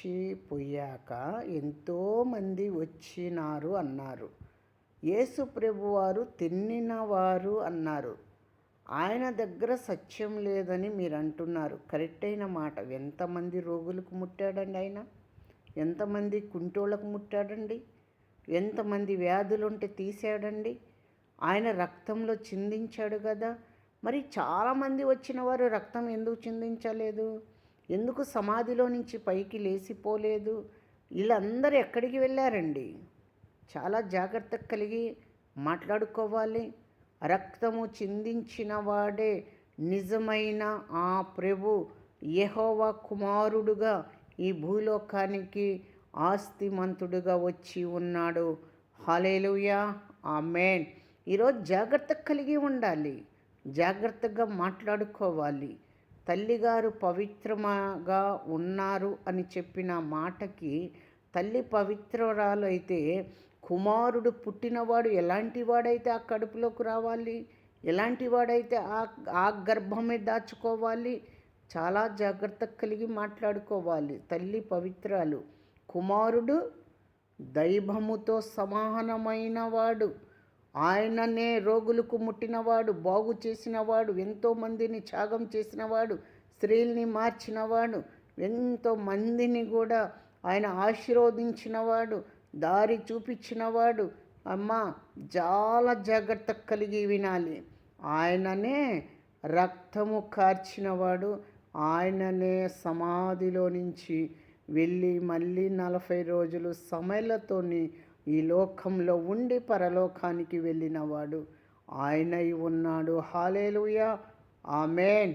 చచ్చిపోయాక ఎంతోమంది వచ్చినారు అన్నారు. యేసు ప్రభువారు తిన్నినవారు అన్నారు. ఆయన దగ్గర సత్యం లేదని మీరు అంటున్నారు. కరెక్ట్ అయిన మాట. ఎంతమంది రోగులకు ముట్టాడండి ఆయన? ఎంతమంది కుంటోళ్ళకు ముట్టాడండి? ఎంతమంది వ్యాధులుంటే తీసాడండి? ఆయన రక్తంలో చిందించాడు కదా. మరి చాలామంది వచ్చిన వారు రక్తం ఎందుకు చిందించలేదు? ఎందుకు సమాధిలో నుంచి పైకి లేచిపోలేదు? వీళ్ళందరూ ఎక్కడికి వెళ్ళారండి? చాలా జాగ్రత్త కలిగి మాట్లాడుకోవాలి. రక్తము చిందించిన వాడే నిజమైన ఆ ప్రభు యెహోవా కుమారుడుగా ఈ భూలోకానికి ఆస్తిమంతుడుగా వచ్చి ఉన్నాడు. హల్లెలూయా, ఆమేన్. ఈరోజు జాగ్రత్త కలిగి ఉండాలి. జాగ్రత్తగా మాట్లాడుకోవాలి. తల్లిగారు పవిత్రముగా ఉన్నారు అని చెప్పిన మాటకి తల్లి పవిత్రురాలు అయితే కుమారుడు పుట్టినవాడు ఎలాంటి వాడైతే ఆ కడుపులోకి రావాలి, ఎలాంటి వాడైతే ఆ గర్భమే దాచుకోవాలి. చాలా జాగ్రత్త కలిగి మాట్లాడుకోవాలి. తల్లి పవిత్రాలు, కుమారుడు దైవముతో సమానమైన వాడు. ఆయననే రోగులకు ముట్టినవాడు, బాగు చేసినవాడు, ఎంతోమందిని త్యాగం చేసినవాడు, స్త్రీల్ని మార్చినవాడు, ఎంతోమందిని కూడా ఆయన ఆశీర్వదించినవాడు, దారి చూపించినవాడు. అమ్మ, చాలా జాగ్రత్త కలిగి వినాలి. ఆయననే రక్తము కార్చినవాడు, ఆయననే సమాధిలో నుంచి వెళ్ళి మళ్ళీ 40 రోజులు సమయలతోని ఈ లోకంలో ఉండి పరలోకానికి వెళ్ళినవాడు ఆయనై ఉన్నాడు. హల్లెలూయా, ఆమేన్.